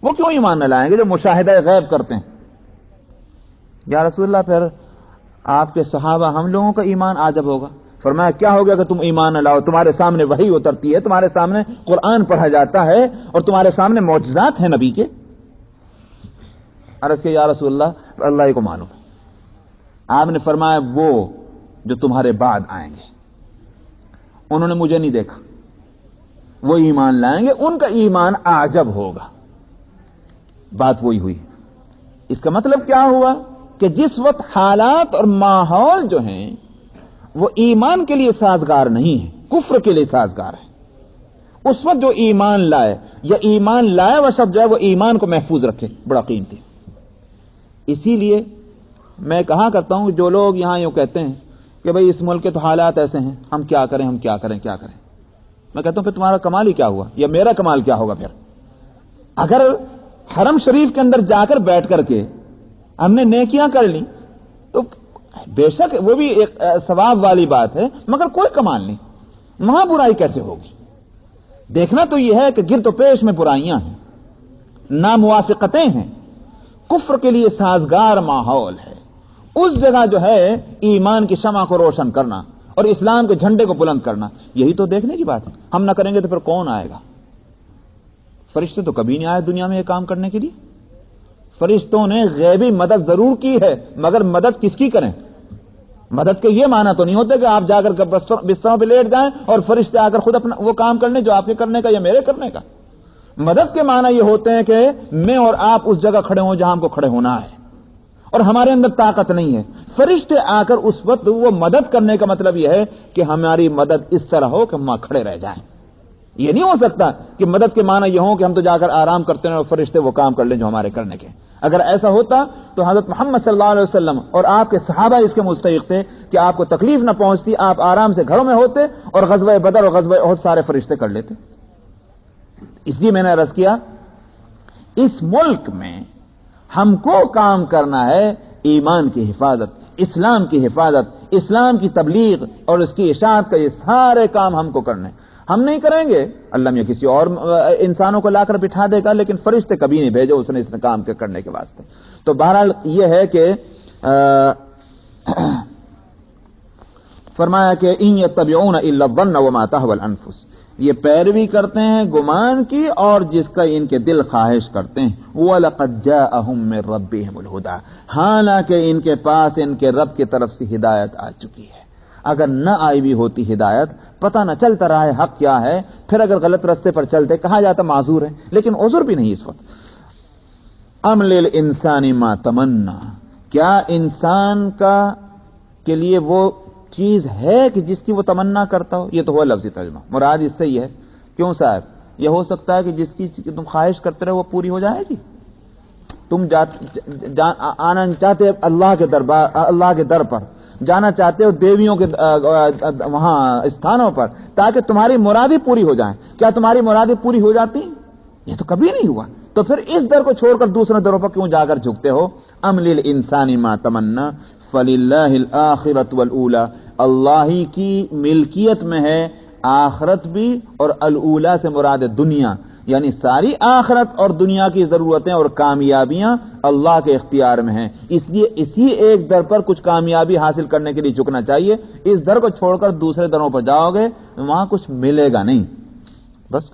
وہ کیوں ایمان نہ لائیں گے جو مشاہدہ غیب کرتے ہیں؟ یا رسول اللہ پھر آپ کے صحابہ ہم لوگوں کا ایمان عجب ہوگا۔ فرمایا کیا ہو گیا کہ تم ایمان نہ لاؤ؟ تمہارے سامنے وحی اترتی ہے، تمہارے سامنے قرآن پڑھا جاتا ہے، اور تمہارے سامنے معجزات ہیں نبی کے۔ عرض کہ یا رسول اللہ اللہ ہی کو معلوم۔ آپ نے فرمایا وہ جو تمہارے بعد آئیں گے انہوں نے مجھے نہیں دیکھا، وہ ایمان لائیں گے، ان کا ایمان عجب ہوگا۔ بات وہی ہوئی۔ اس کا مطلب کیا ہوا کہ جس وقت حالات اور ماحول جو ہیں وہ ایمان کے لیے سازگار نہیں ہے، کفر کے لیے سازگار ہے، اس وقت جو ایمان لائے یا ایمان لائے وہ شخص جو ہے وہ ایمان کو محفوظ رکھے، بڑا قیمتی۔ اسی لیے میں کہا کرتا ہوں جو لوگ یہاں یوں کہتے ہیں کہ بھئی اس ملک کے تو حالات ایسے ہیں، ہم کیا کریں، ہم کیا کریں، کیا کریں، میں کہتا ہوں پھر تمہارا کمال ہی کیا ہوا، یا میرا کمال کیا ہوگا؟ پھر اگر حرم شریف کے اندر جا کر بیٹھ کر کے ہم نے نیکیاں کر لی تو بے شک وہ بھی ایک ثواب والی بات ہے، مگر کوئی کمال نہیں، وہاں برائی کیسے ہوگی؟ دیکھنا تو یہ ہے کہ گرد و پیش میں برائیاں ہیں، ناموافقتیں ہیں، کفر کے لیے سازگار ماحول ہے، اس جگہ جو ہے ایمان کی شمع کو روشن کرنا اور اسلام کے جھنڈے کو بلند کرنا، یہی تو دیکھنے کی بات ہے۔ ہم نہ کریں گے تو پھر کون آئے گا؟ فرشتے تو کبھی نہیں آئے دنیا میں یہ کام کرنے کے لیے۔ فرشتوں نے غیبی مدد ضرور کی ہے، مگر مدد کس کی کریں؟ مدد کے یہ معنی تو نہیں ہوتے کہ آپ جا کر بستروں پہ لیٹ جائیں اور فرشتے آ کر خود اپنا وہ کام کر لیں جو آپ کے کرنے کا یا میرے کرنے کا۔ مدد کے معنی یہ ہوتے ہیں کہ میں اور آپ اس جگہ کھڑے ہوں جہاں ہم کو کھڑے ہونا ہے اور ہمارے اندر طاقت نہیں ہے، فرشتے آ کر اس وقت وہ مدد کرنے کا مطلب یہ ہے کہ ہماری مدد اس طرح ہو کہ ہم وہاں کھڑے رہ جائیں۔ یہ نہیں ہو سکتا کہ مدد کے معنی یہ ہو کہ ہم تو جا کر آرام کرتے ہیں اور فرشتے وہ کام کر لیں جو ہمارے کرنے کے۔ اگر ایسا ہوتا تو حضرت محمد صلی اللہ علیہ وسلم اور آپ کے صحابہ اس کے مستحق تھے کہ آپ کو تکلیف نہ پہنچتی، آپ آرام سے گھروں میں ہوتے اور غزوہ بدر اور غزوہ احد سارے فرشتے کر لیتے۔ اس لیے میں نے عرض کیا اس ملک میں ہم کو کام کرنا ہے ایمان کی حفاظت، اسلام کی حفاظت، اسلام کی تبلیغ اور اس کی اشاعت کا، یہ سارے کام ہم کو کرنے۔ ہم نہیں کریں گے، اللہ میں کسی اور انسانوں کو لا کر بٹھا دے گا، لیکن فرشتے کبھی نہیں بھیجو اس نے اس کام کے کرنے کے واسطے۔ تو بہرحال یہ ہے کہ فرمایا کہ ان یتبعون الا الظن وما تهوى الانفس، یہ پیروی کرتے ہیں گمان کی اور جس کا ان کے دل خواہش کرتے ہیں۔ وَلَقَدْ جَاءَهُم مِّن رَّبِّهِمُ الْهُدَىٰ، حالانکہ ان کے پاس ان کے رب کی طرف سے ہدایت آ چکی ہے۔ اگر نہ آئی بھی ہوتی ہدایت، پتہ نہ چلتا رہا ہے حق کیا ہے، پھر اگر غلط رستے پر چلتے کہا جاتا معذور ہے، لیکن عذر بھی نہیں اس وقت۔ ام للانسان ما تمنا، کیا انسان کا کے لیے وہ چیز ہے کہ جس کی وہ تمنا کرتا ہو؟ یہ تو ہوا لفظی ترجمہ، مراد اس سے یہ ہے کیوں صاحب یہ ہو سکتا ہے کہ جس کی تم خواہش کرتے رہے وہ پوری ہو جائے گی؟ تم آنا چاہتے اللہ کے دربار، اللہ کے در پر جانا چاہتے ہو دیویوں کے وہاں استھانوں پر تاکہ تمہاری مرادیں پوری ہو جائیں، کیا تمہاری مرادیں پوری ہو جاتی؟ یہ تو کبھی نہیں ہوا۔ تو پھر اس در کو چھوڑ کر دوسرے دروں پر کیوں جا کر جھکتے ہو؟ ام للانسان ما تمنا فللہ الآخرۃ والأولی، اللہ ہی کی ملکیت میں ہے آخرت بھی اور الاولی سے مراد دنیا، یعنی ساری آخرت اور دنیا کی ضرورتیں اور کامیابیاں اللہ کے اختیار میں ہیں۔ اس لیے اسی ایک در پر کچھ کامیابی حاصل کرنے کے لیے جھکنا چاہیے۔ اس در کو چھوڑ کر دوسرے دروں پر جاؤ گے وہاں کچھ ملے گا نہیں۔ بس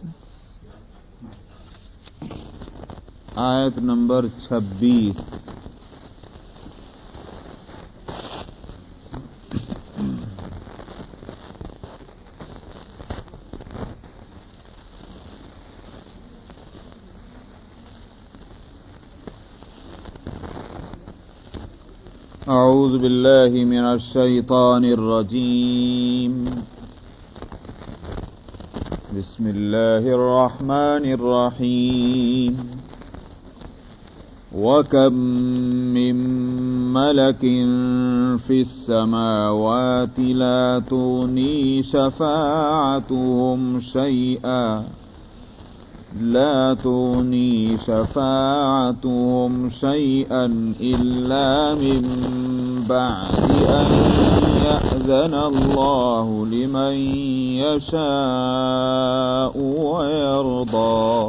آیت نمبر 26 اعوذ باللہ من الشیطان الرجیم بسم اللہ الرحمن الرحیم وَكَمْ مِن مَّلَكٍ فِي السَّمَاوَاتِ لَا تُغْنِي شَفَاعَتُهُمْ شَيْئًا إِلَّا مِن بَعْدِ أَن يَأْذَنَ اللَّهُ لِمَن يَشَاءُ وَيَرْضَىٰ۔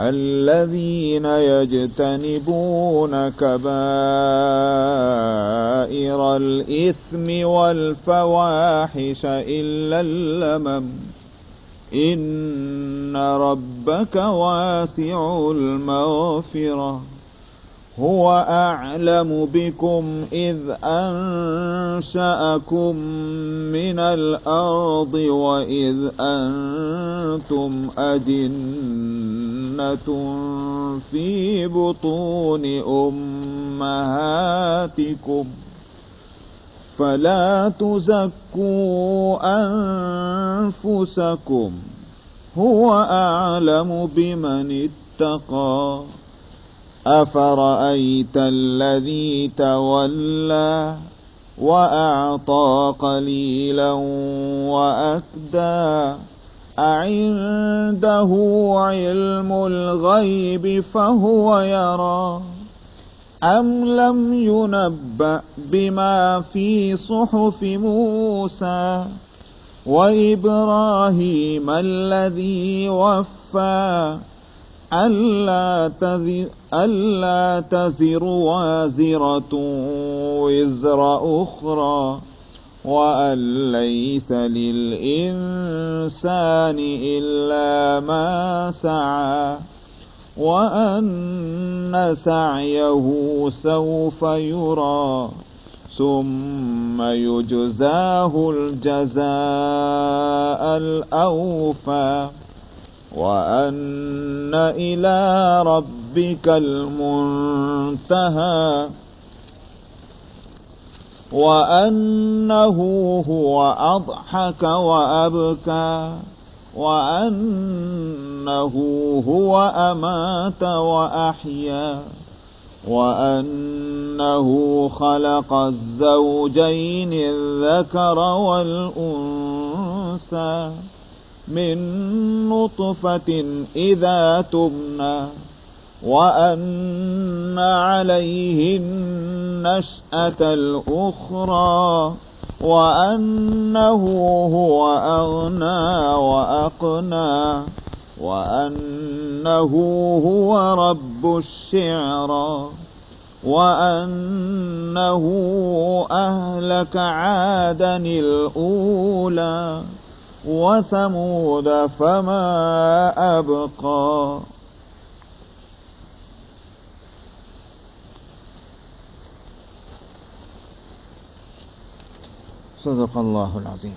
الذين يجتنبون كبائر الإثم والفواحش إلا اللمم إن ربك واسع المغفرة هو أعلم بكم إذ أنشأكم من الأرض وإذ أنتم أجنة في بطون أمهاتكم فلا تزكوا أنفسكم هو أعلم بمن اتقى أفرأيت الذي تولى وأعطى قليلا وأكدى أعنده علم الغيب فهو يرى أم لم ينبأ بما في صحف موسى وإبراهيم الذي وفى ألا تزر وازرة وزر أخرى وأن ليس للإنسان إلا ما سعى وأن سعيه سوف يرى ثم يجزاه الجزاء الأوفى وأن إلى ربك المنتهى وأنه هو أضحك وأبكى وأنه هو أمات وأحيا وأنه خلق الزوجين الذكر والأنثى من نطفة إذا تمنى وأن عليه النشأة الأخرى وأنه هو أغنى وأقنى وأنه هو رب الشعرى وأنه أهلك عادا الأولى وثمود فما أبقى صدق الله العظيم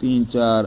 3-4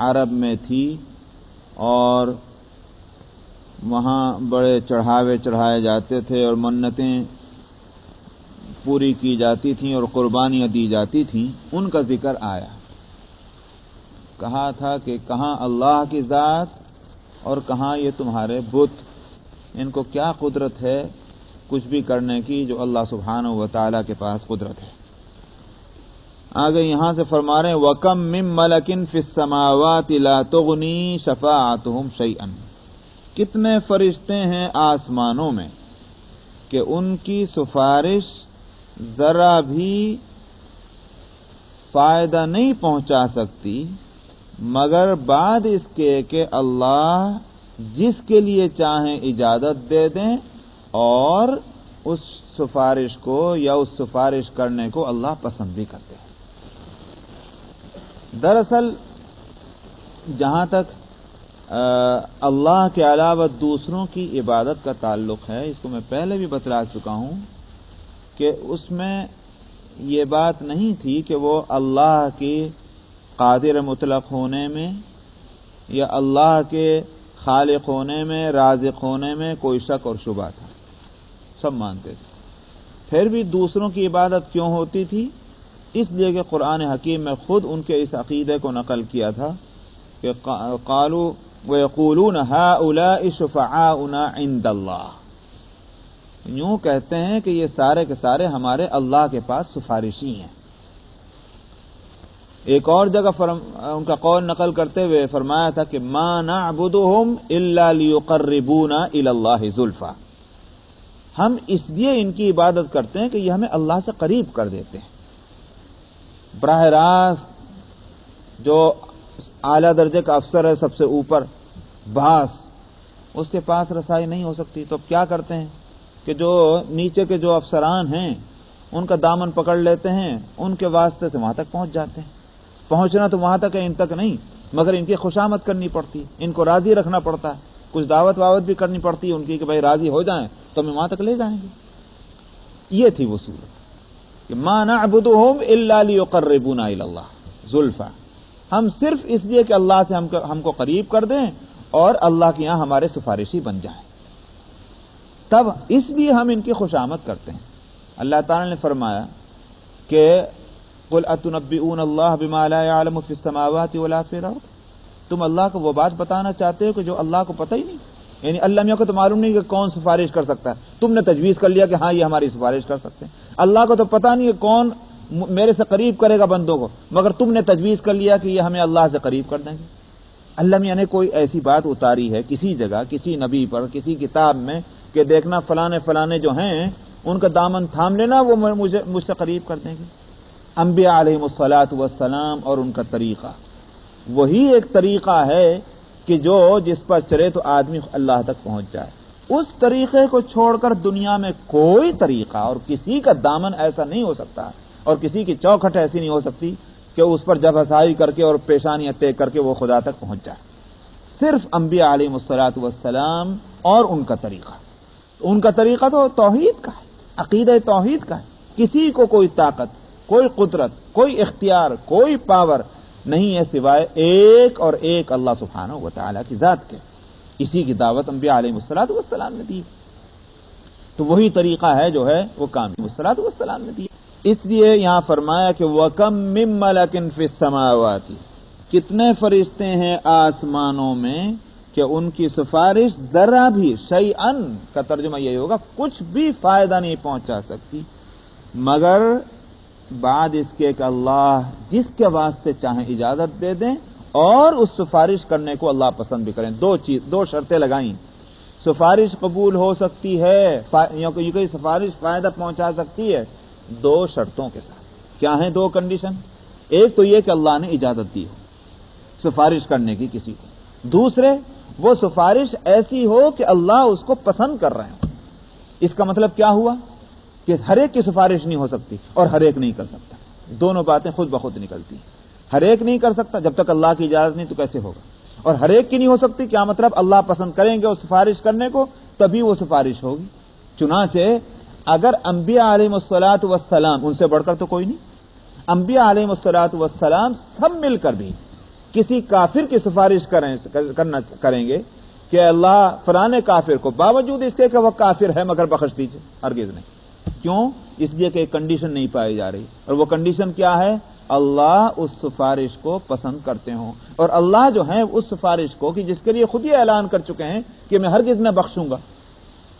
عرب میں تھی اور وہاں بڑے چڑھاوے چڑھائے جاتے تھے اور منتیں پوری کی جاتی تھیں اور قربانیاں دی جاتی تھیں، ان کا ذکر آیا. کہا تھا کہ کہاں اللہ کی ذات اور کہاں یہ تمہارے بت، ان کو کیا قدرت ہے کچھ بھی کرنے کی جو اللہ سبحانہ و تعالیٰ کے پاس قدرت ہے. آگے یہاں سے فرما رہے ہیں وَكَم مِّن مَلَكٍ فِي السَّمَاوَاتِ لَا تُغْنِي شَفَاعَتُهُمْ شَيْئًا، کتنے فرشتے ہیں آسمانوں میں کہ ان کی سفارش ذرا بھی فائدہ نہیں پہنچا سکتی مگر بعد اس کے کہ اللہ جس کے لیے چاہیں اجازت دے دیں اور اس سفارش کو یا اس سفارش کرنے کو اللہ پسند بھی کرتے ہیں. دراصل جہاں تک اللہ کے علاوہ دوسروں کی عبادت کا تعلق ہے، اس کو میں پہلے بھی بتلا چکا ہوں کہ اس میں یہ بات نہیں تھی کہ وہ اللہ کی قادر مطلق ہونے میں یا اللہ کے خالق ہونے میں رازق ہونے میں کوئی شک اور شبہ تھا، سب مانتے تھے. پھر بھی دوسروں کی عبادت کیوں ہوتی تھی؟ اس لیے کہ قرآن حکیم میں خود ان کے اس عقیدے کو نقل کیا تھا کہ قالوا وَيَقُولُونَ هَؤُلَاءِ شُفَعَاؤُنَا عِندَ اللَّهِ، یوں کہتے ہیں کہ یہ سارے کے سارے ہمارے اللہ کے پاس سفارشی ہیں. ایک اور جگہ ان کا قول نقل کرتے ہوئے فرمایا تھا کہ مَا نَعْبُدُهُمْ إِلَّا لِيُقَرِّبُونَا إِلَى اللَّهِ زُلْفَىٰ، ہم اس لیے ان کی عبادت کرتے ہیں کہ یہ ہمیں اللہ سے قریب کر دیتے ہیں. براہ راست جو اعلیٰ درجے کا افسر ہے سب سے اوپر باس، اس کے پاس رسائی نہیں ہو سکتی، تو اب کیا کرتے ہیں کہ جو نیچے کے جو افسران ہیں ان کا دامن پکڑ لیتے ہیں، ان کے واسطے سے وہاں تک پہنچ جاتے ہیں. پہنچنا تو وہاں تک ہے، ان تک نہیں، مگر ان کی خوشامد کرنی پڑتی، ان کو راضی رکھنا پڑتا ہے، کچھ دعوت واوت بھی کرنی پڑتی ہے ان کی کہ بھائی راضی ہو جائیں تو ہمیں وہاں تک لے جائیں گے. یہ تھی وہ صورت کہ ما نعبدهم الا ليقربونا الى الله زلفا، ہم صرف اس لیے کہ اللہ سے ہم کو قریب کر دیں اور اللہ کے یہاں ہمارے سفارشی بن جائیں، تب اس لیے ہم ان کی خوشامد کرتے ہیں. اللہ تعالی نے فرمایا کہ قل اتنبئون اللہ بما لا يعلم في السماوات ولا في الارض، تم اللہ کو وہ بات بتانا چاہتے ہو کہ جو اللہ کو پتہ ہی نہیں، یعنی اللہ میاں کو تو معلوم نہیں کہ کون سفارش کر سکتا ہے، تم نے تجویز کر لیا کہ ہاں یہ ہماری سفارش کر سکتے ہیں. اللہ کو تو پتہ نہیں کہ کون میرے سے قریب کرے گا بندوں کو، مگر تم نے تجویز کر لیا کہ یہ ہمیں اللہ سے قریب کر دیں گے. اللہ میاں نے کوئی ایسی بات اتاری ہے کسی جگہ کسی نبی پر کسی کتاب میں کہ دیکھنا فلانے جو ہیں ان کا دامن تھام لینا وہ مجھ سے قریب کر دیں گے. انبیاء علیہم الصلاۃ والسلام اور ان کا طریقہ وہی ایک طریقہ ہے کہ جس پر چلے تو آدمی اللہ تک پہنچ جائے. اس طریقے کو چھوڑ کر دنیا میں کوئی طریقہ اور کسی کا دامن ایسا نہیں ہو سکتا اور کسی کی چوکھٹ ایسی نہیں ہو سکتی کہ اس پر جب ہسائی کر کے اور پیشانیاں طے کر کے وہ خدا تک پہنچ جائے. صرف انبیاء علیہم الصلاۃ والسلام اور ان کا طریقہ تو توحید کا ہے، عقیدہ توحید کا ہے. کسی کو کوئی طاقت کوئی قدرت کوئی اختیار کوئی پاور نہیں ہے سوائے ایک اور ایک اللہ سبحانہ و تعالیٰ کی ذات کے. اسی کی دعوت انبیاء علیہ الصلوۃ والسلام نے دی، تو وہی طریقہ ہے جو ہے وہ کامل الصلوۃ والسلام نے دی. اس لیے یہاں فرمایا کہ وَكَم مِّن مَلَكٍ فِي السَّمَاوَاتِ، کتنے فرشتے ہیں آسمانوں میں کہ ان کی سفارش ذرا بھی شیئن کا ترجمہ یہی ہوگا کچھ بھی فائدہ نہیں پہنچا سکتی مگر بعد اس کے کہ اللہ جس کے واسطے چاہیں اجازت دے دیں اور اس سفارش کرنے کو اللہ پسند بھی کریں. دو شرطیں لگائیں. سفارش قبول ہو سکتی ہے یا کوئی سفارش فائدہ پہنچا سکتی ہے دو شرطوں کے ساتھ. کیا ہیں دو کنڈیشن؟ ایک تو یہ کہ اللہ نے اجازت دی ہو سفارش کرنے کی کسی کو، دوسرے وہ سفارش ایسی ہو کہ اللہ اس کو پسند کر رہے ہوں. اس کا مطلب کیا ہوا کہ ہر ایک کی سفارش نہیں ہو سکتی اور ہر ایک نہیں کر سکتا. دونوں باتیں خود بخود نکلتی ہیں. ہر ایک نہیں کر سکتا جب تک اللہ کی اجازت نہیں تو کیسے ہوگا، اور ہر ایک کی نہیں ہو سکتی کیا مطلب اللہ پسند کریں گے وہ سفارش کرنے کو تبھی وہ سفارش ہوگی. چنانچہ اگر انبیاء علیہم الصلوۃ والسلام ان سے بڑھ کر تو کوئی نہیں، انبیاء علیہم الصلوۃ والسلام سب مل کر بھی کسی کافر کی سفارش کریں گے کہ اللہ فلانے کافر کو باوجود اس کے کہ وہ کافر ہے مگر بخش دیجیے، ہرگز نہیں۔ کیوں؟ اس لیے کہ ایک کنڈیشن نہیں پائی جا رہی، اور وہ کنڈیشن کیا ہے؟ اللہ اس سفارش کو پسند کرتے ہوں، اور اللہ جو ہے اس سفارش کو کہ جس کے لیے خود یہ اعلان کر چکے ہیں کہ میں ہرگز نہ بخشوں گا،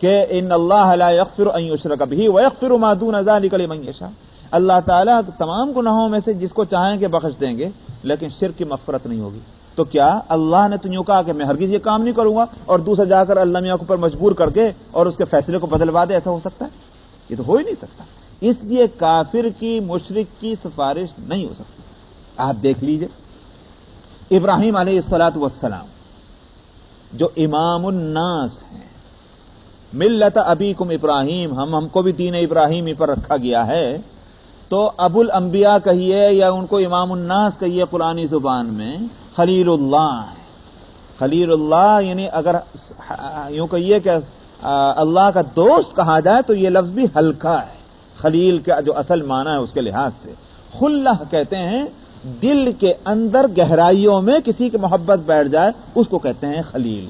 کہ ان اللہ لا یغفر ان یشرک بہ ویغفر ما دون ذلک لمن یشاء، اللہ تعالیٰ تمام گناہوں میں سے جس کو چاہیں گے بخش دیں گے، لیکن شرک کی مغفرت نہیں ہوگی۔ تو کیا اللہ نے تو یوں کہا کہ میں ہرگز یہ کام نہیں کروں گا، اور دوسرا جا کر اللہ میاں کو پر مجبور کر کے اور اس کے فیصلے کو بدلوا دے؟ ایسا ہو سکتا ہے؟ یہ تو ہو ہی نہیں سکتا۔ اس لیے کافر کی، مشرک کی سفارش نہیں ہو سکتی۔ آپ دیکھ لیجئے ابراہیم علیہ الصلوۃ والسلام جو امام الناس ہیں، ملت ابیکم ابراہیم، ہم کو بھی دین ابراہیمی پر رکھا گیا ہے، تو ابو الانبیاء کہیے یا ان کو امام الناس کہیے قرآنی زبان میں، خلیل اللہ ہے۔ خلیل اللہ یعنی اگر یوں کہیے کہ اللہ کا دوست کہا جائے تو یہ لفظ بھی ہلکا ہے، خلیل کا جو اصل معنی ہے اس کے لحاظ سے۔ خلہ کہتے ہیں دل کے اندر گہرائیوں میں کسی کی محبت بیٹھ جائے اس کو کہتے ہیں خلیل،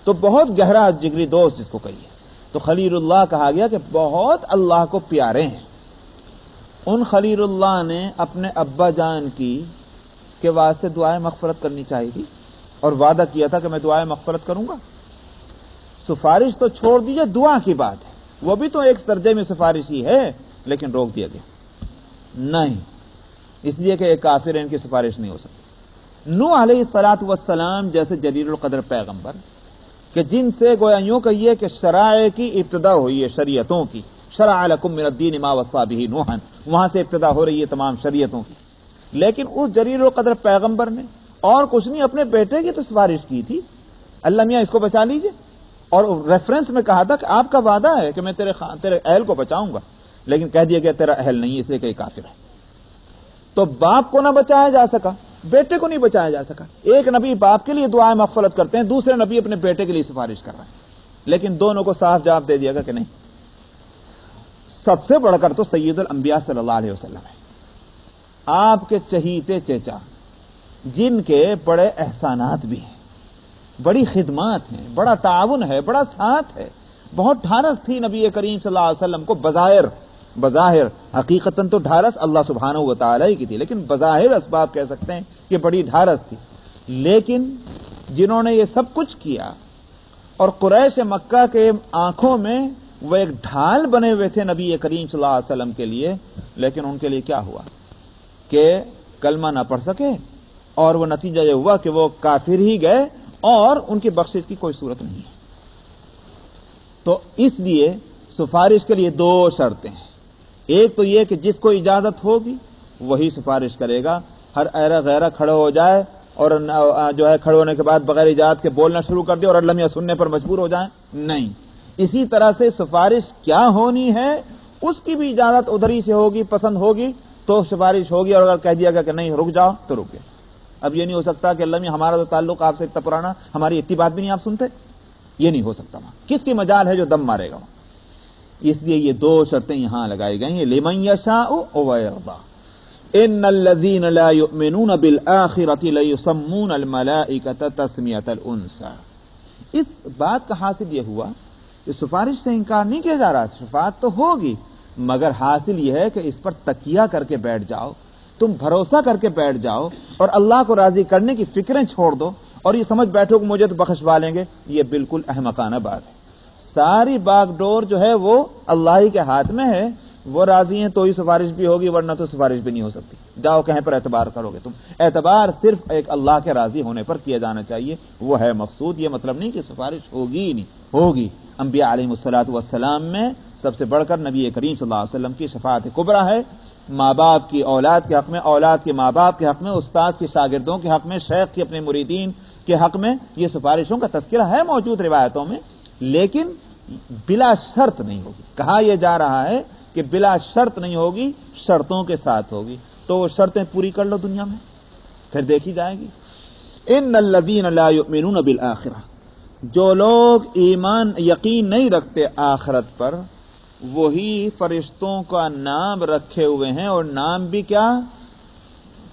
تو بہت گہرا جگری دوست جس کو کہیے، تو خلیل اللہ کہا گیا کہ بہت اللہ کو پیارے ہیں۔ ان خلیل اللہ نے اپنے ابا جان کی کے واسطے دعائیں مغفرت کرنی چاہیے تھی، اور وعدہ کیا تھا کہ میں دعائیں مغفرت کروں گا۔ سفارش تو چھوڑ دیجیے، دعا کی بات ہے، وہ بھی تو ایک درجے میں سفارش ہی ہے، لیکن روک دیا گیا نہیں، اس لیے کہ ایک کافر ان کی سفارش نہیں ہو سکتی۔ نوح علیہ الصلوۃ والسلام جیسے جلیل القدر پیغمبر کہ جن سے گویا یوں کہیے کہ شرائع کی ابتدا ہوئی ہے، شریعتوں کی، شرع لکم من الدین ما وصی بہ نوحا، وہاں سے ابتدا ہو رہی ہے تمام شریعتوں کی، لیکن اس جلیل القدر پیغمبر نے اور کچھ نہیں، اپنے بیٹے کی تو سفارش کی تھی، اللہ میاں اس کو بچا لیجئے، اور ریفرنس میں کہا تھا کہ آپ کا وعدہ ہے کہ میں تیرے اہل کو بچاؤں گا، لیکن کہہ دیا گیا تیرا اہل نہیں، اس لیے کہ کافر ہے۔ تو باپ کو نہ بچایا جا سکا، بیٹے کو نہیں بچایا جا سکا۔ ایک نبی باپ کے لیے دعائیں مغفرت کرتے ہیں، دوسرے نبی اپنے بیٹے کے لیے سفارش کر رہے ہیں، لیکن دونوں کو صاف جواب دے دیا گا کہ نہیں۔ سب سے بڑھ کر تو سید الانبیاء صلی اللہ علیہ وسلم ہے، آپ کے چہیتے چچا، جن کے بڑے احسانات بھی ہیں، بڑی خدمات ہیں، بڑا تعاون ہے، بڑا ساتھ ہے، بہت ڈھارس تھی نبی کریم صلی اللہ علیہ وسلم کو، بظاہر حقیقتاً تو ڈھارس اللہ سبحانہ و تعالی کی تھی، لیکن بظاہر اسباب کہہ سکتے ہیں کہ بڑی ڈھارس تھی، لیکن جنہوں نے یہ سب کچھ کیا اور قریش مکہ کے آنکھوں میں وہ ایک ڈھال بنے ہوئے تھے نبی کریم صلی اللہ علیہ وسلم کے لیے، لیکن ان کے لیے کیا ہوا کہ کلمہ نہ پڑھ سکے، اور وہ نتیجہ یہ ہوا کہ وہ کافر ہی گئے اور ان کی بخشش کی کوئی صورت نہیں ہے۔ تو اس لیے سفارش کے لیے دو شرطیں ہیں، ایک تو یہ کہ جس کو اجازت ہوگی وہی سفارش کرے گا، ہر ایرا غیرہ کھڑے ہو جائے اور جو ہے کھڑے ہونے کے بعد بغیر اجازت کے بولنا شروع کر دے اور اللہ میاں سننے پر مجبور ہو جائیں، نہیں۔ اسی طرح سے سفارش کیا ہونی ہے اس کی بھی اجازت ادھری سے ہوگی، پسند ہوگی تو سفارش ہوگی، اور اگر کہہ دیا گیا کہ نہیں رک جاؤ تو رک گئے۔ اب یہ نہیں ہو سکتا کہ اللہ میاں ہمارا تو تعلق آپ سے اتنا پرانا، ہماری اتنی بات بھی نہیں آپ سنتے، یہ نہیں ہو سکتا۔ وہاں کس کی مجال ہے جو دم مارے گا؟ اس لیے یہ دو شرطیں یہاں لگائی گئی ہیں، لمن یشاء ویرضى، ان الذين لا يؤمنون بالآخرة ليسمون الملائكة تسمیۃ الانثى۔ اس بات کا حاصل یہ ہوا کہ سفارش سے انکار نہیں کیا جا رہا، شفاعت تو ہوگی، مگر حاصل یہ ہے کہ اس پر تکیہ کر کے بیٹھ جاؤ، تم بھروسہ کر کے بیٹھ جاؤ اور اللہ کو راضی کرنے کی فکریں چھوڑ دو اور یہ سمجھ بیٹھو کہ مجھے تو بخشوا لیں گے، یہ بالکل احمقانہ بات ہے۔ ساری باغ ڈور جو ہے وہ اللہ ہی کے ہاتھ میں ہے، وہ راضی ہیں تو ہی سفارش بھی ہوگی، ورنہ تو سفارش بھی نہیں ہو سکتی۔ جاؤ کہیں پر اعتبار کرو گے تم، اعتبار صرف ایک اللہ کے راضی ہونے پر کیا جانا چاہیے، وہ ہے مقصود۔ یہ مطلب نہیں کہ سفارش ہوگی ہی نہیں، ہوگی۔ انبیاء علیہ الصلوۃ والسلام میں سب سے بڑھ کر نبی کریم صلی اللہ علیہ وسلم کی شفاعت کبریٰ ہے، ماں باپ کی اولاد کے حق میں، اولاد کے ماں باپ کے حق میں، استاد کے شاگردوں کے حق میں، شیخ کے اپنے مریدین کے حق میں، یہ سفارشوں کا تذکرہ ہے موجود روایتوں میں، لیکن بلا شرط نہیں ہوگی۔ کہا یہ جا رہا ہے کہ بلا شرط نہیں ہوگی، شرطوں کے ساتھ ہوگی، تو وہ شرطیں پوری کر لو دنیا میں، پھر دیکھی جائے گی۔ ان الذین لا یؤمنون بالآخرہ، جو لوگ ایمان یقین نہیں رکھتے آخرت پر، وہی فرشتوں کا نام رکھے ہوئے ہیں، اور نام بھی کیا؟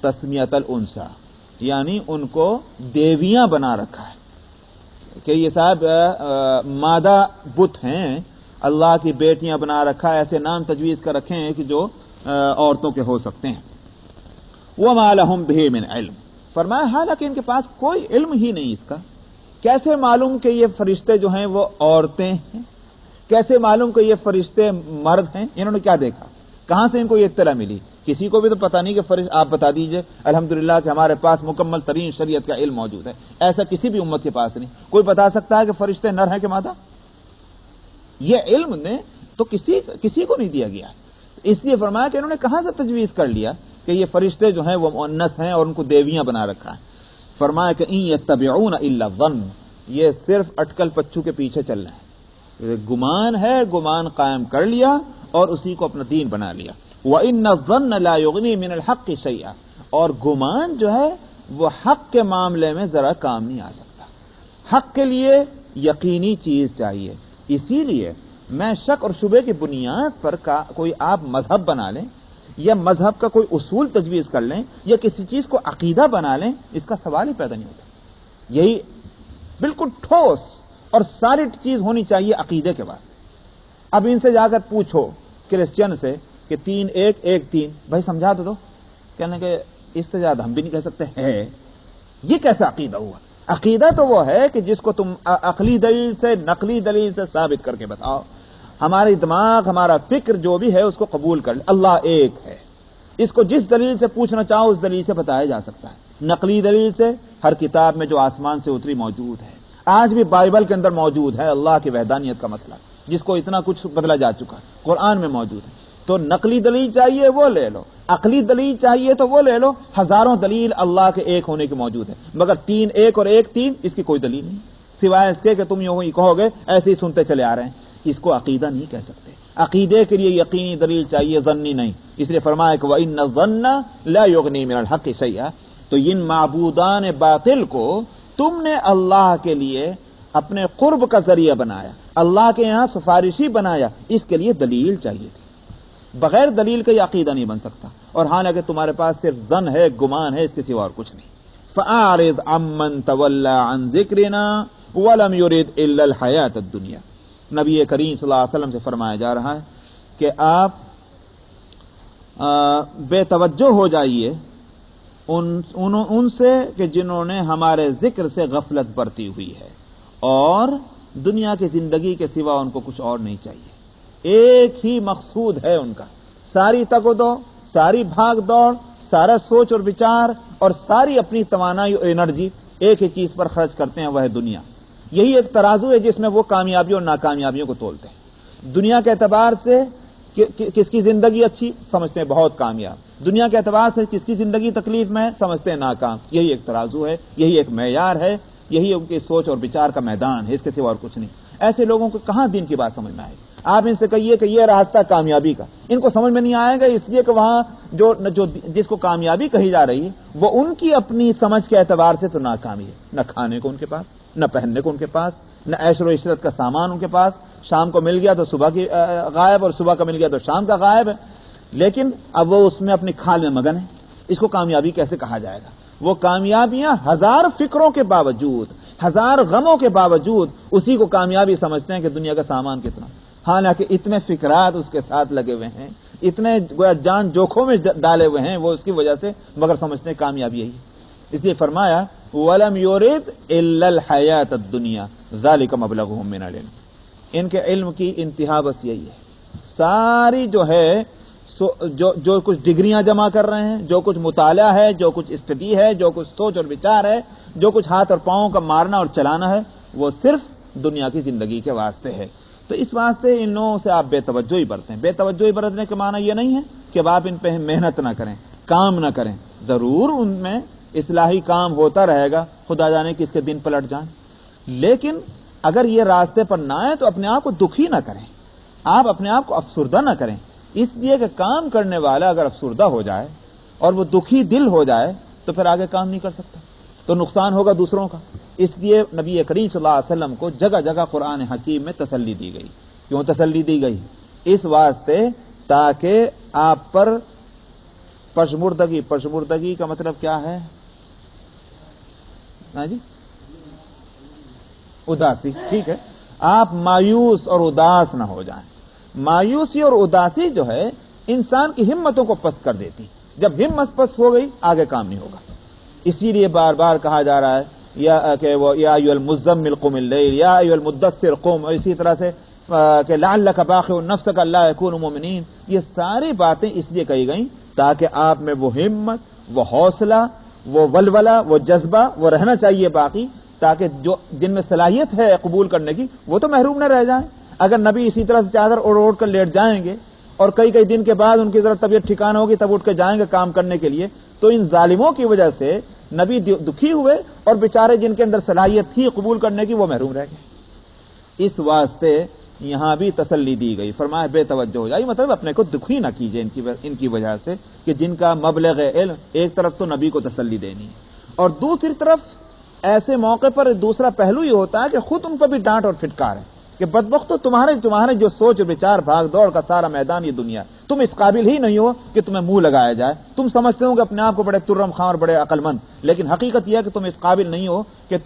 تسمیۃ الانثی، یعنی ان کو دیویاں بنا رکھا ہے کہ یہ صاحب مادہ بت ہیں، اللہ کی بیٹیاں بنا رکھا ہے، ایسے نام تجویز کر رکھے ہیں کہ جو عورتوں کے ہو سکتے ہیں۔ وَمَا لَهُم بِهِ مِنْ علم، فرمایا حالانکہ ان کے پاس کوئی علم ہی نہیں اس کا۔ کیسے معلوم کہ یہ فرشتے جو ہیں وہ عورتیں ہیں؟ کیسے معلوم کہ یہ فرشتے مرد ہیں؟ انہوں نے کیا دیکھا؟ کہاں سے ان کو یہ اطلاع ملی؟ کسی کو بھی تو پتہ نہیں کہ فرشتے، آپ بتا دیجئے الحمدللہ کہ ہمارے پاس مکمل ترین شریعت کا علم موجود ہے، ایسا کسی بھی امت کے پاس نہیں۔ کوئی بتا سکتا ہے کہ فرشتے نر ہیں کہ مادہ؟ یہ علم نے تو کسی کو نہیں دیا گیا، اس لیے فرمایا کہ انہوں نے کہاں سے تجویز کر لیا کہ یہ فرشتے جو ہیں وہ مؤنث ہیں اور ان کو دیویاں بنا رکھا ہے۔ فرمایا کہ ان یتبعون الا الظن، یہ صرف اٹکل پچو کے پیچھے چل رہے ہیں، گمان ہے، گمان قائم کر لیا اور اسی کو اپنا دین بنا لیا۔ وَإِنَّ الظَّنَّ لَا يُغْنِي مِنَ الْحَقِّ شَيْئًا، اور گمان جو ہے وہ حق کے معاملے میں ذرا کام نہیں آ سکتا۔ حق کے لیے یقینی چیز چاہیے، اسی لیے میں شک اور شبے کی بنیاد پر کوئی آپ مذہب بنا لیں یا مذہب کا کوئی اصول تجویز کر لیں یا کسی چیز کو عقیدہ بنا لیں، اس کا سوال ہی پیدا نہیں ہوتا۔ یہی بالکل ٹھوس اور سالڈ چیز ہونی چاہیے عقیدے کے واسطے۔ اب ان سے جا کر پوچھو کرسچن سے کہ 3 1 1 3، بھائی سمجھا تو دو، کہنے کہ اس سے زیادہ ہم بھی نہیں کہہ سکتے ہے۔ یہ کیسا عقیدہ ہوا؟ عقیدہ تو وہ ہے کہ جس کو تم عقلی دلیل سے، نقلی دلیل سے ثابت کر کے بتاؤ۔ ہماری دماغ، ہمارا فکر جو بھی ہے اس کو قبول کر لے، اللہ ایک ہے، اس کو جس دلیل سے پوچھنا چاہو اس دلیل سے بتایا جا سکتا ہے۔ نقلی دلیل سے ہر کتاب میں جو آسمان سے اتری موجود ہے، آج بھی بائبل کے اندر موجود ہے اللہ کی وحدانیت کا مسئلہ، جس کو اتنا کچھ بدلا جا چکا ہے، قرآن میں موجود ہے۔ تو نقلی دلیل چاہیے وہ لے لو، عقلی دلیل چاہیے تو وہ لے لو، ہزاروں دلیل اللہ کے ایک ہونے کی موجود ہے، مگر 3 1 اور 1 3 اس کی کوئی دلیل نہیں، سوائے اس کے کہ تم یوں ہی کہو گے ایسے ہی سنتے چلے آ رہے ہیں۔ اس کو عقیدہ نہیں کہہ سکتے۔ عقیدے کے لیے یقینی دلیل چاہیے، ظنی نہیں۔ اس لیے فرمایا کہ وَإِنَّ الظَّنَّ لَا يُغْنِي مِنَ الْحَقِّ شَيْئًا، تو ان معبودان باطل کو تم نے اللہ کے لیے اپنے قرب کا ذریعہ بنایا، اللہ کے یہاں سفارشی بنایا، اس کے لیے دلیل چاہیے تھی۔ بغیر دلیل کا یہ عقیدہ نہیں بن سکتا، اور حالانکہ تمہارے پاس صرف ظن ہے، گمان ہے، اس کے سوا اور کچھ نہیں۔ فَأَعْرِضْ عَمَّنْ تَوَلَّى عَنْ ذِكْرِنَا وَلَمْ يُرِدْ إِلَّا الْحَيَاةَ الدُّنْيَا۔ نبی کریم صلی اللہ علیہ وسلم سے فرمایا جا رہا ہے کہ آپ بے توجہ ہو جائیے ان سے کہ جنہوں نے ہمارے ذکر سے غفلت برتی ہوئی ہے اور دنیا کی زندگی کے سوا ان کو کچھ اور نہیں چاہیے۔ ایک ہی مقصود ہے ان کا، ساری تگ و دو، ساری بھاگ دوڑ، سارا سوچ اور وچار اور ساری اپنی توانائی اور انرجی ایک ہی چیز پر خرچ کرتے ہیں، وہ ہے دنیا۔ یہی ایک ترازو ہے جس میں وہ کامیابیوں اور ناکامیابیوں کو تولتے ہیں۔ دنیا کے اعتبار سے کس کی زندگی اچھی سمجھتے ہیں بہت کامیاب، دنیا کے اعتبار سے کس کی زندگی تکلیف میں سمجھتے ہیں ناکام۔ یہی ایک ترازو ہے، یہی ایک معیار ہے، یہی ان کی سوچ اور وچار کا میدان ہے، اس کے سوا اور کچھ نہیں۔ ایسے لوگوں کو کہاں دین کی بات سمجھنا ہے؟ آپ ان سے کہیے کہ یہ راستہ کامیابی کا، ان کو سمجھ میں نہیں آئے گا، اس لیے کہ وہاں جو جس کو کامیابی کہی جا رہی ہے وہ ان کی اپنی سمجھ کے اعتبار سے تو ناکامی ہے۔ نہ کھانے کو ان کے پاس، نہ پہننے کو ان کے پاس، نہ عیش و عشرت کا سامان ان کے پاس، شام کو مل گیا تو صبح کی غائب اور صبح کا مل گیا تو شام کا غائب ہے، لیکن اب وہ اس میں اپنی کھال میں مگن ہے۔ اس کو کامیابی کیسے کہا جائے گا؟ وہ کامیابیاں ہزار فکروں کے باوجود، ہزار غموں کے باوجود اسی کو کامیابی سمجھتے ہیں کہ دنیا کا سامان کتنا، حالانکہ اتنے فکرات اس کے ساتھ لگے ہوئے ہیں، اتنے گویا جان جوکھوں میں ڈالے ہوئے ہیں وہ اس کی وجہ سے، مگر سمجھتے ہیں کامیابی یہی ہے۔ اس لیے فرمایا وَلَمْ يُرِدْ إِلَّا الْحَيَاةَ الدُّنْيَا ذَلِكَ مَبْلَغُهُم مِّنَ الْعِلْمِ۔ ان کے علم کی انتہا بس یہی ہے، ساری جو ہے جو کچھ ڈگریاں جمع کر رہے ہیں، جو کچھ مطالعہ ہے، جو کچھ اسٹڈی ہے، جو کچھ سوچ اور وچار ہے، جو کچھ ہاتھ اور پاؤں کا مارنا اور چلانا ہے، وہ صرف دنیا کی زندگی کے واسطے ہے۔ تو اس واسطے ان لوگوں سے آپ بے توجہی برتیں۔ بے توجہی برتنے کے معنی یہ نہیں ہے کہ آپ ان پہ محنت نہ کریں، کام نہ کریں، ضرور ان میں اصلاحی کام ہوتا رہے گا، خدا جانے کس کے دن پلٹ جائیں، لیکن اگر یہ راستے پر نہ آئے تو اپنے آپ کو دکھی نہ کریں، آپ اپنے آپ کو افسردہ نہ کریں، اس لیے کہ کام کرنے والا اگر افسردہ ہو جائے اور وہ دکھی دل ہو جائے تو پھر آگے کام نہیں کر سکتا، تو نقصان ہوگا دوسروں کا۔ اس لیے نبی کریم صلی اللہ علیہ وسلم کو جگہ جگہ قرآن حکیم میں تسلی دی گئی۔ کیوں تسلی دی گئی؟ اس واسطے تاکہ آپ پر پشمردگی کا مطلب کیا ہے؟ ہاں جی اداسی، ٹھیک ہے، آپ مایوس اور اداس نہ ہو جائیں۔ مایوسی اور اداسی جو ہے انسان کی ہمتوں کو پست کر دیتی، جب ہمت پست ہو گئی آگے کام نہیں ہوگا۔ اسی لیے بار بار کہا جا رہا ہے یا ایھا المزمل قم اللیل یا ایھا المدثر قم، اور اسی طرح سے کہ لعلک باخع نفسک الا یکونوا مؤمنین، یہ ساری باتیں اس لیے کہی گئیں تاکہ آپ میں وہ ہمت، وہ حوصلہ، وہ ولولہ، وہ جذبہ وہ رہنا چاہیے باقی، تاکہ جو جن میں صلاحیت ہے قبول کرنے کی وہ تو محروم نہ رہ جائیں۔ اگر نبی اسی طرح سے چادر اوڑھ کر لیٹ جائیں گے اور کئی دن کے بعد ان کی ذرا طبیعت ٹھکانہ ہوگی تب اٹھ کے جائیں گے کام کرنے کے لیے، تو ان ظالموں کی وجہ سے نبی دکھی ہوئے اور بیچارے جن کے اندر صلاحیت تھی قبول کرنے کی وہ محروم رہ گئے۔ اس واسطے یہاں بھی تسلی دی گئی، فرمایا بے توجہ ہو جائے، مطلب اپنے کو دکھی نہ کیجئے ان کی وجہ سے کہ جن کا مبلغ علم، ایک طرف تو نبی کو تسلی دینی ہے اور دوسری طرف ایسے موقع پر دوسرا پہلو یہ ہوتا ہے کہ خود ان پر بھی ڈانٹ اور پھٹکار ہے کہ بدبختو تمہارے جو سوچ وچار بھاگ دوڑ کا سارا میدان یہ دنیا، تم اس قابل ہی نہیں ہو کہ تمہیں منہ لگایا جائے، تم سمجھتے ہو کہ اپنے آپ کو بڑے ترم خاں اور بڑے عقل مند، لیکن حقیقت یہ ہے کہ تم اس قابل نہیں ہو کہ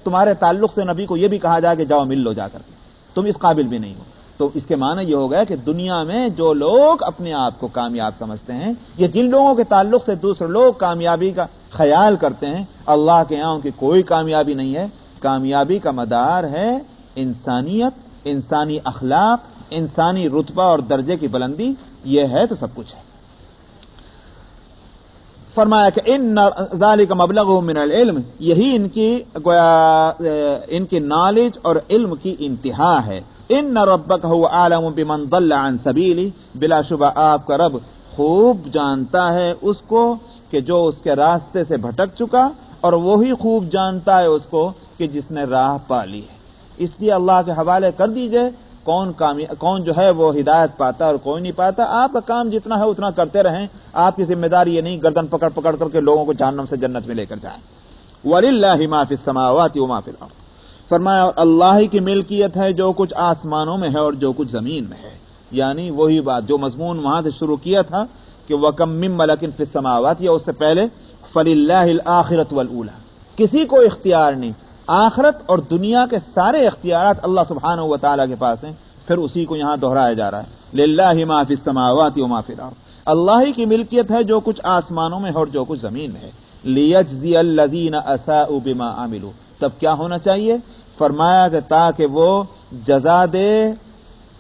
تمہارے تعلق سے نبی کو یہ بھی کہا جائے کہ جاؤ مل لو جا کر کے، تم اس قابل بھی نہیں ہو۔ تو اس کے معنی یہ ہو گیا کہ دنیا میں جو لوگ اپنے آپ کو کامیاب سمجھتے ہیں یا جن لوگوں کے تعلق سے دوسرے لوگ کامیابی کا خیال کرتے ہیں، اللہ کے یہاں ان کی کوئی کامیابی نہیں ہے۔ کامیابی کا مدار ہے انسانیت، انسانی اخلاق، انسانی رتبہ اور درجے کی بلندی، یہ ہے تو سب کچھ ہے۔ فرمایا کہ ان ذالک مبلغهم من العلم، یہی ان کی نالج اور علم کی انتہا ہے۔ ان ربک هو اعلم بمن ضل عن سبیلہ، بلا شبہ آپ کا رب خوب جانتا ہے اس کو کہ جو اس کے راستے سے بھٹک چکا، اور وہی خوب جانتا ہے اس کو کہ جس نے راہ پا لی ہے۔ اس لیے اللہ کے حوالے کر دیجئے کون جو ہے وہ ہدایت پاتا اور کوئی نہیں پاتا، آپ کا کام جتنا ہے اتنا کرتے رہیں، آپ کی ذمہ داری یہ نہیں گردن پکڑ کر کے لوگوں کو جہنم سے جنت میں لے کر جائیں۔ وَلِلَّهِ مَا فِي السَّمَاوَاتِ وَمَا فِي الْأَرْضِ، فرمایا اور اللہ ہی کی ملکیت ہے جو کچھ آسمانوں میں ہے اور جو کچھ زمین میں ہے، یعنی وہی بات جو مضمون وہاں سے شروع کیا تھا کہ وَكَم مِّن مَلَكٍ فِي السَّمَاوَاتِ، یا اس سے پہلے فَلِلَّهِ الْآخِرَةُ وَالْأُولَى، کسی کو اختیار نہیں، آخرت اور دنیا کے سارے اختیارات اللہ سبحانہ و تعالیٰ کے پاس ہیں۔ پھر اسی کو یہاں دہرایا جا رہا ہے، للہ ما فی السماوات وما فی الارض، اللہ ہی کی ملکیت ہے جو کچھ آسمانوں میں ہے اور جو کچھ زمین میں ہے۔ لیجزی الذین اساءوا بما عملوا، تب کیا ہونا چاہیے؟ فرمایا کہ تاکہ وہ جزا دے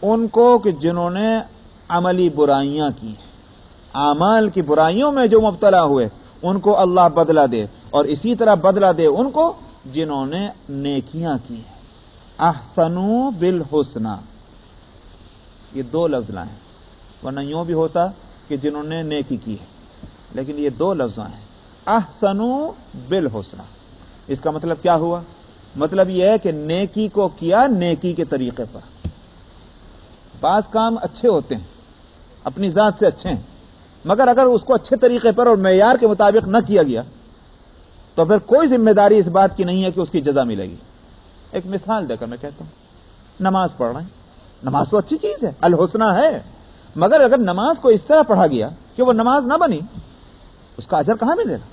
ان کو کہ جنہوں نے عملی برائیاں کی ہیں، اعمال کی برائیوں میں جو مبتلا ہوئے ان کو اللہ بدلہ دے، اور اسی طرح بدلہ دے ان کو جنہوں نے نیکیاں کی ہیں۔ احسنوا بالحسنى، یہ دو لفظ لائیں، ورنہ یوں بھی ہوتا کہ جنہوں نے نیکی کی ہے، لیکن یہ دو لفظ ہیں، احسنوا بالحسنى۔ اس کا مطلب کیا ہوا؟ مطلب یہ ہے کہ نیکی کو کیا نیکی کے طریقے پر۔ بعض کام اچھے ہوتے ہیں، اپنی ذات سے اچھے ہیں، مگر اگر اس کو اچھے طریقے پر اور معیار کے مطابق نہ کیا گیا تو پھر کوئی ذمہ داری اس بات کی نہیں ہے کہ اس کی جزا ملے گی۔ ایک مثال دے کر میں کہتا ہوں، نماز پڑھ رہے ہیں، نماز تو اچھی چیز ہے، الحسنہ ہے، مگر اگر نماز کو اس طرح پڑھا گیا کہ وہ نماز نہ بنی، اس کا اجر کہاں ملے گا؟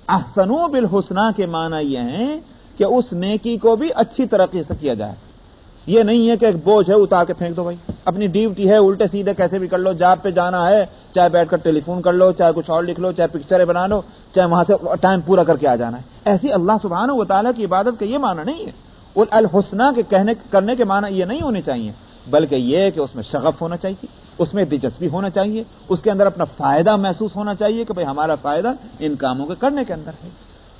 احسنوا بالحسنى کے معنی یہ ہے کہ اس نیکی کو بھی اچھی طریقے سے کیا جائے۔ یہ نہیں ہے کہ ایک بوجھ ہے اتار کے پھینک دو، بھائی اپنی ڈیوٹی ہے الٹے سیدھے کیسے بھی کر لو، جاب پہ جانا ہے چاہے بیٹھ کر ٹیلی فون کر لو، چاہے کچھ اور لکھ لو، چاہے پکچریں بنا لو، چاہے وہاں سے ٹائم پورا کر کے آ جانا ہے۔ ایسی اللہ سبحانہ و تعالیٰ کی عبادت کا یہ معنی نہیں ہے۔ الحسنہ کے کرنے کے معنی یہ نہیں ہونے چاہیے، بلکہ یہ کہ اس میں شغف ہونا چاہیے، اس میں دلچسپی ہونا چاہیے، اس کے اندر اپنا فائدہ محسوس ہونا چاہیے کہ بھئی ہمارا فائدہ ان کاموں کے کرنے کے اندر ہے۔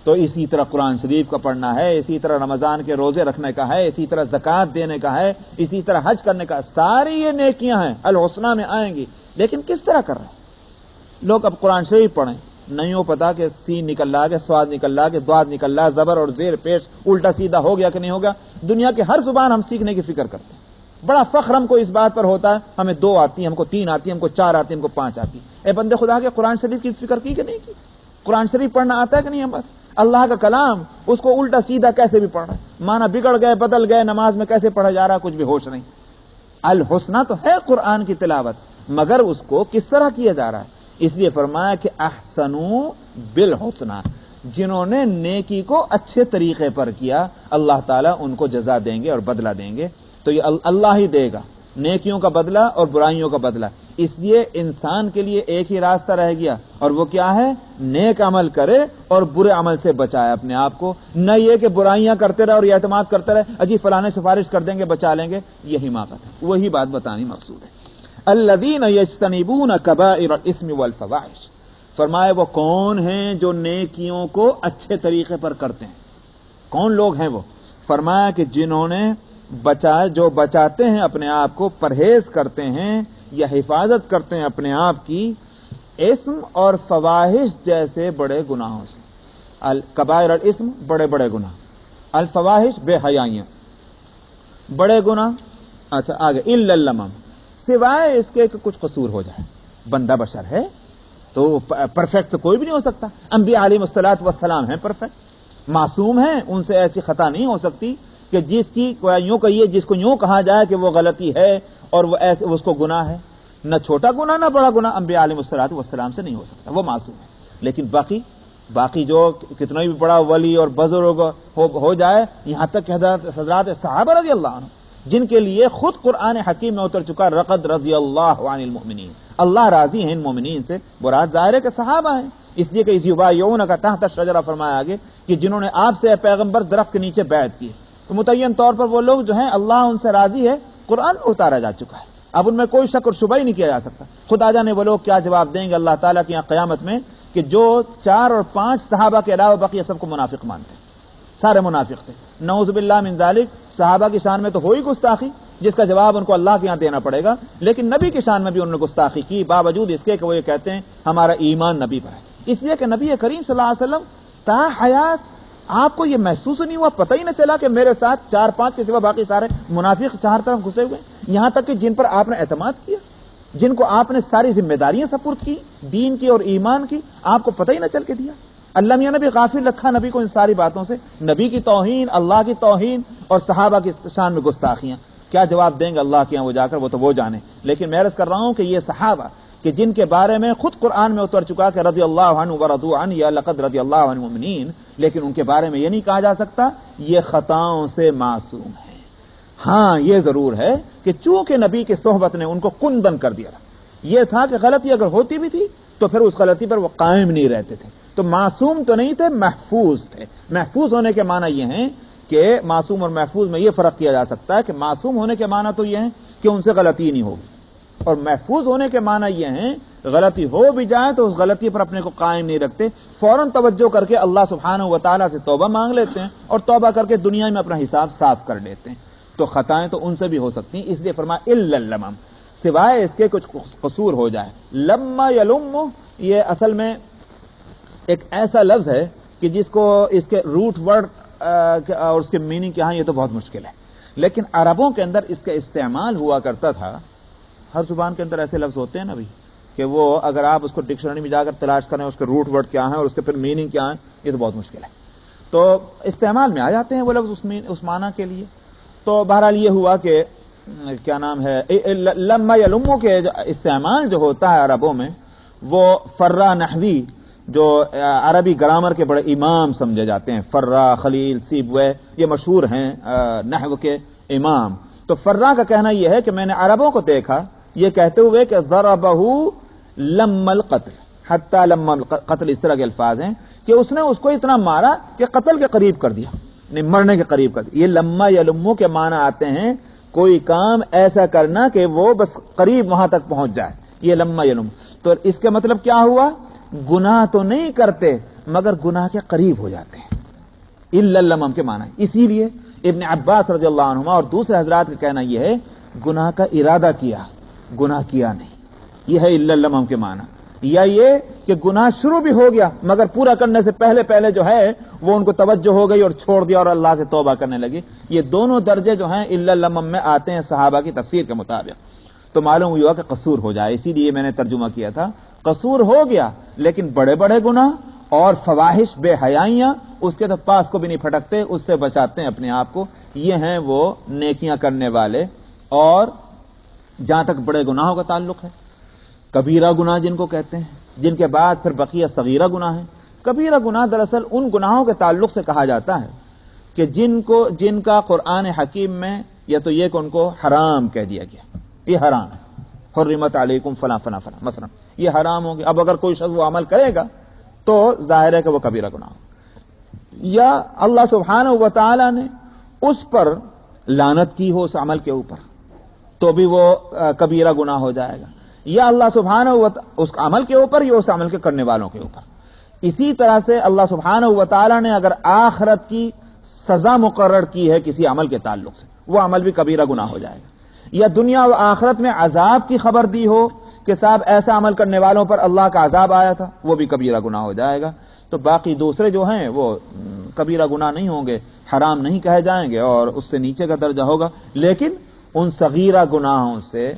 تو اسی طرح قرآن شریف کا پڑھنا ہے، اسی طرح رمضان کے روزے رکھنے کا ہے، اسی طرح زکوٰۃ دینے کا ہے، اسی طرح حج کرنے کا، ساری یہ نیکیاں ہیں الحسنہ میں آئیں گی، لیکن کس طرح کر رہے ہیں لوگ؟ اب قرآن شریف پڑھیں، نہیں ہو پتا کہ سین نکل رہا کہ سواد نکل رہا کہ دواد نکل رہا، زبر اور زیر پیش الٹا سیدھا ہو گیا کہ نہیں ہو گیا۔ دنیا کے ہر زبان ہم سیکھنے کی فکر کرتے ہیں، بڑا فخر ہم کو اس بات پر ہوتا ہے ہمیں 2 آتی ہیں، ہم کو 3 آتی ہیں، ہم کو 4 آتی ہیں، ہم کو 5 آتی ہیں۔ اے بندے خدا کے قرآن شریف کی فکر کی کہ نہیں کی؟ قرآن شریف پڑھنا آتا ہے کہ نہیں؟ ہم بس اللہ کا کلام اس کو الٹا سیدھا کیسے بھی پڑھ رہا ہے، معنی بگڑ گئے بدل گئے، نماز میں کیسے پڑھا جا رہا کچھ بھی ہوش نہیں۔ الحسنہ تو ہے قرآن کی تلاوت، مگر اس کو کس طرح کیا جا رہا ہے؟ اس لیے فرمایا کہ احسنوا بالحسنى، جنہوں نے نیکی کو اچھے طریقے پر کیا اللہ تعالیٰ ان کو جزا دیں گے اور بدلہ دیں گے. تو یہ اللہ ہی دے گا نیکیوں کا بدلہ اور برائیوں کا بدلہ. اس لیے انسان کے لیے ایک ہی راستہ رہ گیا اور وہ کیا ہے؟ نیک عمل کرے اور برے عمل سے بچائے اپنے آپ کو. نہ یہ کہ برائیاں کرتے رہے اور یہ اعتماد کرتے رہے اجی فلانے سفارش کر دیں گے بچا لیں گے. یہ حماقت ہے. وہی بات بتانی مقصود ہے. الذین یجتنبون کبائر الاثم والفواحش. فرمائے وہ کون ہیں جو نیکیوں کو اچھے طریقے پر کرتے ہیں؟ کون لوگ ہیں وہ؟ فرمایا کہ جنہوں نے جو بچاتے ہیں اپنے آپ کو، پرہیز کرتے ہیں یا حفاظت کرتے ہیں اپنے آپ کی اسم اور فواحش جیسے بڑے گناہوں سے. کبائر الاسم بڑے بڑے گناہ، الفواحش بے حیائیاں، بڑے گناہ. اچھا آگے الا اللمم، سوائے اس کے کہ کچھ قصور ہو جائے. بندہ بشر ہے تو پرفیکٹ تو کوئی بھی نہیں ہو سکتا. انبیاء علیہ الصلوۃ والسلام ہیں پرفیکٹ، معصوم ہیں، ان سے ایسی خطا نہیں ہو سکتی کہ جس کی یوں کہیے جس کو یوں کہا جائے کہ وہ غلطی ہے اور وہ ایسے اس کو گناہ ہے. نہ چھوٹا گناہ نہ بڑا گناہ انبیاء علیہ الصلوۃ والسلام سے نہیں ہو سکتا، وہ معصوم ہے. لیکن باقی جو کتنا بھی بڑا ولی اور بزرگ ہو جائے، یہاں تک کہ حضرات صحابہ رضی اللہ عنہ جن کے لیے خود قرآن حکیم میں اتر چکا لقد رضی اللہ عن المؤمنین، اللہ راضی ہیں ان مومنین سے، مراد ظاہر ہے کہ صحابہ ہیں. اس لیے کہ یبایعونک تحت الشجرہ فرمایا آگے کہ جنہوں نے آپ سے پیغمبر درخت کے نیچے بیعت کی. تو متعین طور پر وہ لوگ جو ہیں اللہ ان سے راضی ہے، قرآن میں اتارا جا چکا ہے. اب ان میں کوئی شک اور شبہ ہی نہیں کیا جا سکتا. خدا جانے وہ لوگ کیا جواب دیں گے اللہ تعالیٰ کی قیامت میں کہ جو 4 اور 5 صحابہ کے علاوہ بقیہ سب کو منافق مانتے ہیں، سارے منافق تھے. نعوذ باللہ من ذالک. صحابہ کی شان میں تو ہوئی گستاخی جس کا جواب ان کو اللہ کے یہاں دینا پڑے گا، لیکن نبی کی شان میں بھی انہوں نے گستاخی کی باوجود اس کے کہ وہ یہ کہتے ہیں ہمارا ایمان نبی پر ہے. اس لیے کہ نبی کریم صلی اللہ علیہ وسلم تا حیات آپ کو یہ محسوس نہیں ہوا، پتہ ہی نہ چلا کہ میرے ساتھ 4-5 کے سوا باقی سارے منافق چار طرف گھسے ہوئے. یہاں تک کہ جن پر آپ نے اعتماد کیا، جن کو آپ نے ساری ذمہ داریاں سپرد کی دین کی اور ایمان کی، آپ کو پتہ ہی نہ چل کے دیا. اللہ میاں نے بھی غافل رکھا نبی کو ان ساری باتوں سے. نبی کی توہین، اللہ کی توہین اور صحابہ کی شان میں گستاخیاں. کیا جواب دیں گے اللہ کے یہاں وہ جا کر، وہ تو وہ جانے. لیکن میں عرض کر رہا ہوں کہ یہ صحابہ کہ جن کے بارے میں خود قرآن میں اتر چکا کہ رضی اللہ عنہ ورضوا عنہ یا لقد رضی اللہ عنہ المؤمنین، لیکن ان کے بارے میں یہ نہیں کہا جا سکتا یہ خطاؤں سے معصوم ہے. ہاں یہ ضرور ہے کہ چونکہ نبی کی صحبت نے ان کو کندن کر دیا تھا، یہ تھا کہ غلطی اگر ہوتی بھی تھی تو پھر اس غلطی پر وہ قائم نہیں رہتے تھے. تو معصوم تو نہیں تھے، محفوظ تھے. محفوظ ہونے کے معنی یہ ہیں کہ معصوم اور محفوظ میں یہ فرق کیا جا سکتا ہے کہ معصوم ہونے کے معنی تو یہ ہے کہ ان سے غلطی نہیں ہوگی، اور محفوظ ہونے کے معنی یہ ہیں غلطی ہو بھی جائے تو اس غلطی پر اپنے کو قائم نہیں رکھتے، فوراً توجہ کر کے اللہ سبحانہ و تعالیٰ سے توبہ مانگ لیتے ہیں اور توبہ کر کے دنیا میں اپنا حساب صاف کر لیتے ہیں. تو خطائیں تو ان سے بھی ہو سکتی ہیں. اس لیے فرمایا الا اللمم، سوائے اس کے کچھ قصور ہو جائے. لما یلم یہ اصل میں ایک ایسا لفظ ہے کہ جس کو اس کے روٹ ورڈ اور اس کے میننگ کیا ہے یہ تو بہت مشکل ہے، لیکن عربوں کے اندر اس کا استعمال ہوا کرتا تھا. ہر زبان کے اندر ایسے لفظ ہوتے ہیں نا بھائی کہ وہ اگر آپ اس کو ڈکشنری میں جا کر تلاش کریں اس کے روٹ ورڈ کیا ہے اور اس کے پھر میننگ کیا ہے یہ تو بہت مشکل ہے. تو استعمال میں آ جاتے ہیں وہ لفظ اس معنی کے لیے. تو بہرحال یہ ہوا کہ کیا نام ہے لما یلمو کے استعمال جو ہوتا ہے عربوں میں وہ فرا نحوی جو عربی گرامر کے بڑے امام سمجھے جاتے ہیں، فرا، خلیل، سیبوے یہ مشہور ہیں نحو کے امام. تو فرا کا کہنا یہ ہے کہ میں نے عربوں کو دیکھا یہ کہتے ہوئے کہ ضربہ لم القتل حتی لم القتل، اس طرح کے الفاظ ہیں کہ اس نے اس کو اتنا مارا کہ قتل کے قریب کر دیا، نہیں مرنے کے قریب کر دیا. یہ لما یلمو کے معنی آتے ہیں کوئی کام ایسا کرنا کہ وہ بس قریب وہاں تک پہنچ جائے، یہ لما یلم. تو اس کا مطلب کیا ہوا؟ گناہ تو نہیں کرتے مگر گناہ کے قریب ہو جاتے ہیں. الا اللمم کے معنی. اسی لیے ابن عباس رضی اللہ عنہما اور دوسرے حضرات کا کہنا یہ ہے گناہ کا ارادہ کیا، گناہ کیا نہیں، یہ ہے الا اللمم کے معنی. یا یہ کہ گناہ شروع بھی ہو گیا مگر پورا کرنے سے پہلے جو ہے وہ ان کو توجہ ہو گئی اور چھوڑ دیا اور اللہ سے توبہ کرنے لگی. یہ دونوں درجے جو ہیں الا اللمم میں آتے ہیں صحابہ کی تفسیر کے مطابق. تو معلوم ہوا کہ قصور ہو جائے، اسی لیے میں نے ترجمہ کیا تھا قصور ہو گیا لیکن بڑے بڑے گناہ اور فواحش بے حیائیاں اس کے تو پاس کو بھی نہیں پھٹکتے، اس سے بچاتے ہیں اپنے آپ کو. یہ ہیں وہ نیکیاں کرنے والے. اور جہاں تک بڑے گناہوں کا تعلق ہے، کبیرہ گناہ جن کو کہتے ہیں، جن کے بعد پھر بقیہ صغیرہ گناہ ہیں. کبیرہ گناہ دراصل ان گناہوں کے تعلق سے کہا جاتا ہے کہ جن کا قرآن حکیم میں یا تو یہ کہ ان کو حرام کہہ دیا گیا، یہ حرام ہے، حرمت علیکم فلاں فلاں فلاں، مثلا یہ حرام ہو گیا. اب اگر کوئی شخص وہ عمل کرے گا تو ظاہر ہے کہ وہ کبیرہ گناہ ہو، یا اللہ سبحانہ و تعالی نے اس پر لعنت کی ہو اس عمل کے اوپر تو بھی وہ کبیرہ گناہ ہو جائے گا، یا اللہ سبحانہ و اس عمل کے اوپر یا اس عمل کے کرنے والوں کے اوپر. اسی طرح سے اللہ سبحانہ و تعالی نے اگر آخرت کی سزا مقرر کی ہے کسی عمل کے تعلق سے، وہ عمل بھی کبیرہ گناہ ہو جائے گا. یا دنیا و آخرت میں عذاب کی خبر دی ہو کہ صاحب ایسا عمل کرنے والوں پر اللہ کا عذاب آیا تھا، وہ بھی کبیرہ گناہ ہو جائے گا. تو باقی دوسرے جو ہیں وہ کبیرہ گناہ نہیں ہوں گے، حرام نہیں کہے جائیں گے اور اس سے نیچے کا درجہ ہوگا، لیکن ان صغیرہ گناہوں سے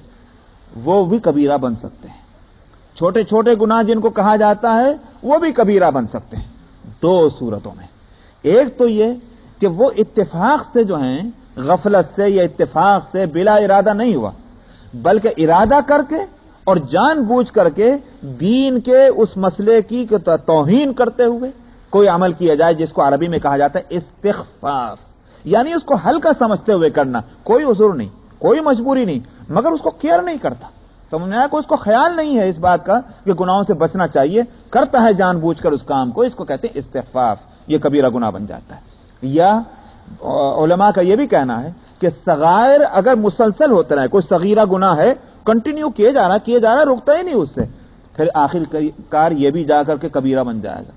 وہ بھی کبیرہ بن سکتے ہیں. چھوٹے چھوٹے گناہ جن کو کہا جاتا ہے وہ بھی کبیرہ بن سکتے ہیں دو صورتوں میں. ایک تو یہ کہ وہ اتفاق سے جو ہیں، غفلت سے یا اتفاق سے بلا ارادہ نہیں ہوا، بلکہ ارادہ کر کے اور جان بوجھ کر کے دین کے اس مسئلے کی توہین کرتے ہوئے کوئی عمل کیا جائے، جس کو عربی میں کہا جاتا ہے استخفاف، یعنی اس کو ہلکا سمجھتے ہوئے کرنا، کوئی عذر نہیں، کوئی مجبوری نہیں، مگر اس کو کیئر نہیں کرتا. سمجھ میں آیا؟ کوئی اس کو خیال نہیں ہے اس بات کا کہ گناہوں سے بچنا چاہیے، کرتا ہے جان بوجھ کر اس کام کو، اس کو کہتے ہیں استخفاف، یہ کبیرہ گناہ بن جاتا ہے. یا علماء کا یہ بھی کہنا ہے کہ صغائر اگر مسلسل ہوتے رہے، کوئی صغیرہ گناہ ہے کنٹینیو کیے جا رہا رکتا ہی نہیں اس سے، پھر آخر کار یہ بھی جا کر کے کبیرہ بن جائے گا.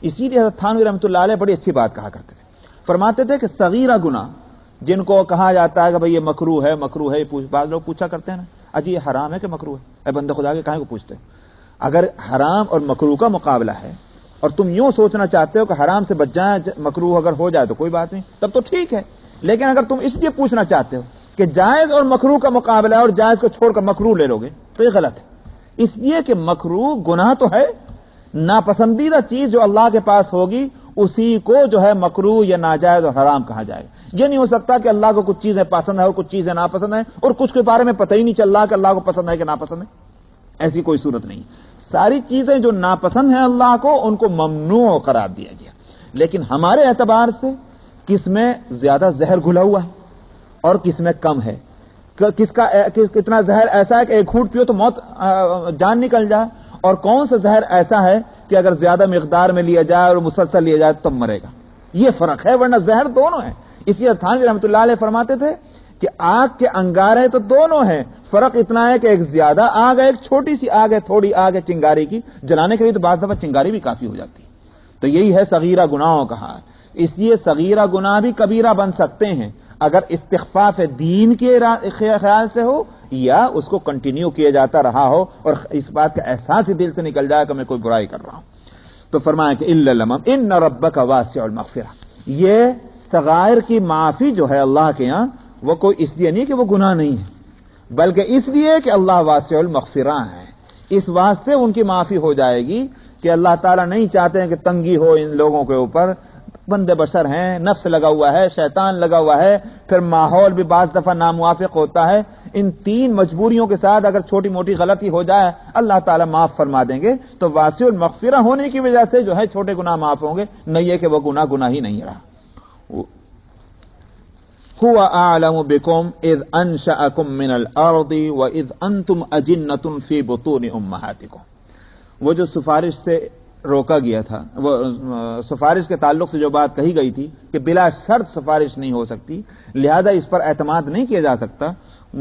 اسی لیے حضرت تھانوی رحمۃ اللہ علیہ بڑی اچھی بات کہا کرتے تھے، فرماتے تھے کہ صغیرہ گناہ جن کو کہا جاتا ہے کہ بھئی یہ مکروہ ہے، بعض لوگ پوچھا کرتے ہیں نا، اجی یہ حرام ہے کہ مکروہ ہے؟ اے بندہ خدا کے کہیں کو پوچھتے ہیں؟ اگر حرام اور مکروہ کا مقابلہ ہے اور تم یوں سوچنا چاہتے ہو کہ حرام سے بچ جائیں، مکروہ اگر ہو جائے تو کوئی بات نہیں، تب تو ٹھیک ہے. لیکن اگر تم اس لیے پوچھنا چاہتے ہو کہ جائز اور مکروہ کا مقابلہ ہے اور جائز کو چھوڑ کر مکروہ لے لو گے تو یہ غلط ہے. اس لیے کہ مکروہ گناہ تو ہے، ناپسندیدہ چیز جو اللہ کے پاس ہوگی اسی کو جو ہے مکروہ یا ناجائز اور حرام کہا جائے گا. یہ نہیں ہو سکتا کہ اللہ کو کچھ چیزیں پسند ہے اور کچھ چیزیں ناپسند ہیں اور کچھ کے بارے میں پتہ ہی نہیں چل رہا کہ اللہ کو پسند ہے کہ ناپسند ہے. ایسی کوئی صورت نہیں. ساری چیزیں جو ناپسند ہیں اللہ کو، ان کو ممنوع قرار دیا گیا. لیکن ہمارے اعتبار سے کس میں زیادہ زہر گھلا ہوا ہے اور کس میں کم ہے، کتنا زہر ایسا ہے کہ ایک گھونٹ پیو تو موت جان نکل جائے، اور کون سا زہر ایسا ہے کہ اگر زیادہ مقدار میں لیا جائے اور مسلسل لیا جائے تب مرے گا. یہ فرق ہے، ورنہ زہر دونوں ہیں. اس لیے تھانوی رحمۃ اللہ علیہ فرماتے تھے کہ آگ کے انگارے تو دونوں ہیں، فرق اتنا ہے کہ ایک زیادہ آگ ہے، ایک چھوٹی سی آگ ہے، تھوڑی آگ ہے چنگاری کی، جلانے کے لیے تو بعض دفعہ چنگاری بھی کافی ہو جاتی ہے. تو یہی ہے صغیرہ گناہوں کا حال. اس لیے صغیرہ گناہ بھی کبیرہ بن سکتے ہیں اگر استخفاف دین کے خیال سے ہو یا اس کو کنٹینیو کیا جاتا رہا ہو اور اس بات کا احساس ہی دل سے نکل جائے کہ میں کوئی برائی کر رہا ہوں. تو فرمایا کہ الا لمم ان ربک واسع المغفرہ، یہ صغائر کی معافی جو ہے اللہ کے ہاں وہ کوئی اس لیے نہیں کہ وہ گناہ نہیں ہے، بلکہ اس لیے کہ اللہ واسع المغفرہ ہے. اس واسطے ان کی معافی ہو جائے گی کہ اللہ تعالیٰ نہیں چاہتے ہیں کہ تنگی ہو ان لوگوں کے اوپر. بندے بشر ہیں، نفس لگا ہوا ہے، شیطان لگا ہوا ہے، پھر ماحول بھی بعض دفعہ ناموافق ہوتا ہے. ان تین مجبوریوں کے ساتھ اگر چھوٹی موٹی غلطی ہو جائے اللہ تعالیٰ معاف فرما دیں گے. تو واسع المغفرہ ہونے کی وجہ سے جو ہے چھوٹے گناہ معاف ہوں گے، نہیں ہے کہ وہ گناہ ہی نہیں رہا. هو اعلم بكم اذ انشأكم من الارض واذ انتم اجنة في بطون امهاتكم. وہ جو سفارش سے روکا گیا تھا، وہ سفارش کے تعلق سے جو بات کہی گئی تھی کہ بلا شرط سفارش نہیں ہو سکتی، لہذا اس پر اعتماد نہیں کیا جا سکتا.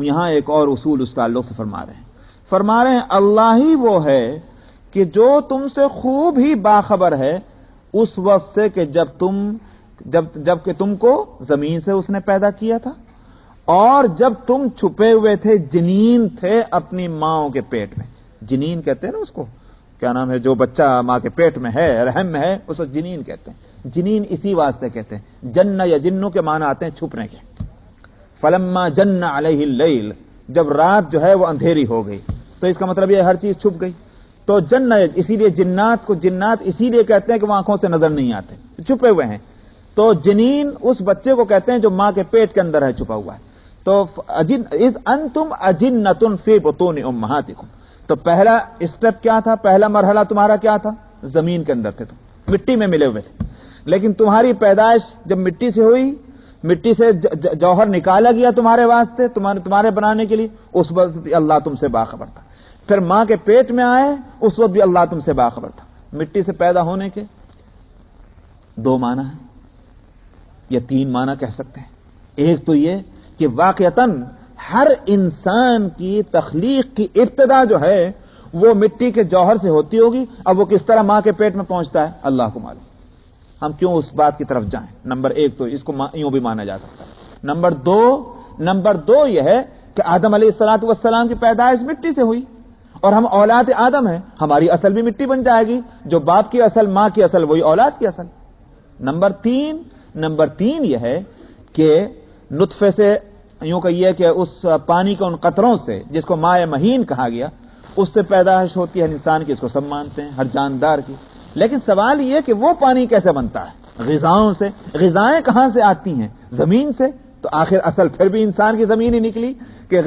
یہاں ایک اور اصول اس تعلق سے فرما رہے ہیں اللہ ہی وہ ہے کہ جو تم سے خوب ہی باخبر ہے اس وقت سے کہ جب کہ تم کو زمین سے اس نے پیدا کیا تھا اور جب تم چھپے ہوئے تھے، جنین تھے اپنی ماں کے پیٹ میں. جنین کہتے ہیں نا اس کو، کیا نام ہے، جو بچہ ماں کے پیٹ میں ہے، رحم میں ہے، اس کو جنین کہتے ہیں. جنین اسی واسطے کہتے ہیں، جن یا جنوں کے معنی آتے ہیں چھپنے کے. فلما جن علیہ اللیل، جب رات جو ہے وہ اندھیری ہو گئی تو اس کا مطلب یہ ہر چیز چھپ گئی. تو جن، اسی لیے جنات اسی لیے کہتے ہیں کہ وہ آنکھوں سے نظر نہیں آتے، چھپے ہوئے ہیں. تو جنین اس بچے کو کہتے ہیں جو ماں کے پیٹ کے اندر ہے، چھپا ہوا ہے. تو اذ انتم اجنۃ فی بطون امہاتکم، تو پہلا اسٹیپ کیا تھا، پہلا مرحلہ تمہارا کیا تھا، زمین کے اندر تھے تم. مٹی میں ملے ہوئے تھے، لیکن تمہاری پیدائش جب مٹی سے ہوئی، مٹی سے جوہر نکالا گیا تمہارے واسطے، تمہارے بنانے کے لیے، اس وقت بھی اللہ تم سے باخبر تھا۔ پھر ماں کے پیٹ میں آئے، اس وقت بھی اللہ تم سے باخبر تھا۔ مٹی سے پیدا ہونے کے دو معنی ہیں یا تین معنی کہہ سکتے ہیں۔ ایک تو یہ کہ واقعتاً ہر انسان کی تخلیق کی ابتدا جو ہے وہ مٹی کے جوہر سے ہوتی ہوگی، اب وہ کس طرح ماں کے پیٹ میں پہنچتا ہے اللہ کو معلوم، ہم کیوں اس بات کی طرف جائیں۔ نمبر ایک تو اس کو یوں بھی مانا جا سکتا ہے۔ نمبر دو یہ ہے کہ آدم علیہ الصلوۃ والسلام کی پیدائش مٹی سے ہوئی اور ہم اولاد آدم ہیں، ہماری اصل بھی مٹی بن جائے گی، جو باپ کی اصل ماں کی اصل وہی اولاد کی اصل۔ نمبر تین یہ ہے کہ نطفے سے یوں کہیے کہ اس پانی کے ان قطروں سے جس کو ماء مہین کہا گیا، اس سے پیدائش ہوتی ہے انسان کی، اس کو سب مانتے ہیں، ہر جاندار کی۔ لیکن سوال یہ کہ وہ پانی کیسے بنتا ہے؟ غذاؤں سے۔ غذائیں کہاں سے آتی ہیں؟ زمین سے۔ تو آخر اصل پھر بھی انسان کی زمین ہی نکلی کہ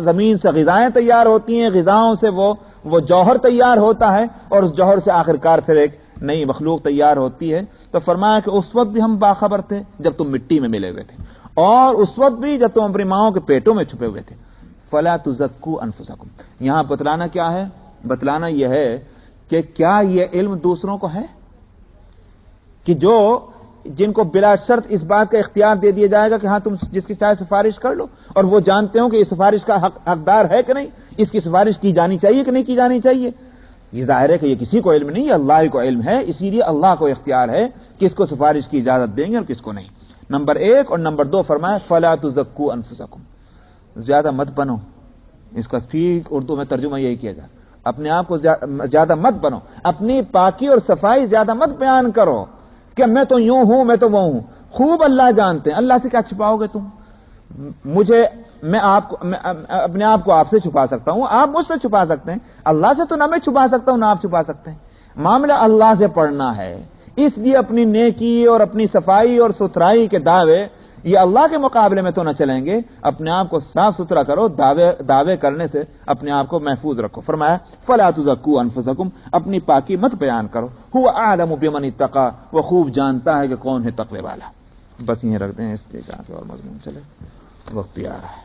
زمین سے غذائیں تیار ہوتی ہیں، غذاؤں سے وہ جوہر تیار ہوتا ہے اور اس جوہر سے آخرکار پھر ایک نئی مخلوق تیار ہوتی ہے۔ تو فرمایا کہ اس وقت بھی ہم باخبر تھے جب تم مٹی میں ملے ہوئے تھے، اور اس وقت بھی جب تم اپنی ماؤں کے پیٹوں میں چھپے ہوئے تھے۔ فلا تزکوا انفسکم، یہاں بتلانا کیا ہے؟ بتلانا یہ ہے کہ کیا یہ علم دوسروں کو ہے کہ جن کو بلا شرط اس بات کا اختیار دے دیا جائے گا کہ ہاں تم جس کی چاہے سفارش کر لو، اور وہ جانتے ہوں کہ اس سفارش کا حقدار ہے کہ نہیں، اس کی سفارش کی جانی چاہیے کہ نہیں کی جانی چاہیے؟ یہ ظاہر ہے کہ یہ کسی کو علم نہیں، یہ اللہ ہی کو علم ہے، اسی لیے اللہ کو اختیار ہے کس کو سفارش کی اجازت دیں گے اور کس کو نہیں۔ نمبر ایک اور نمبر دو فرمایا فلا تزکوا انفسکم، زیادہ مت بنو، اس کا ٹھیک اردو میں ترجمہ یہی کیا جائے، اپنے آپ کو زیادہ مت بنو، اپنی پاکی اور صفائی زیادہ مت بیان کرو کہ میں تو یوں ہوں، میں تو وہ ہوں۔ خوب اللہ جانتے ہیں، اللہ سے کیا چھپاؤ گے تم؟ میں اپنے آپ کو آپ سے چھپا سکتا ہوں، آپ مجھ سے چھپا سکتے ہیں، اللہ سے تو نہ میں چھپا سکتا ہوں نہ آپ چھپا سکتے ہیں۔ معاملہ اللہ سے پڑھنا ہے، اس لیے اپنی نیکی اور اپنی صفائی اور ستھرائی کے دعوے یہ اللہ کے مقابلے میں تو نہ چلیں گے۔ اپنے آپ کو صاف ستھرا کرو، دعوے کرنے سے اپنے آپ کو محفوظ رکھو۔ فرمایا فلا تزکوا انفسکم، اپنی پاکی مت بیان کرو، هو اعلم بمن اتقى، وہ خوب جانتا ہے کہ کون ہے تقوی والا۔ بس یہیں رکھ دیں، اس کے اور مضمون چلے، وقت بھی آ رہا ہے۔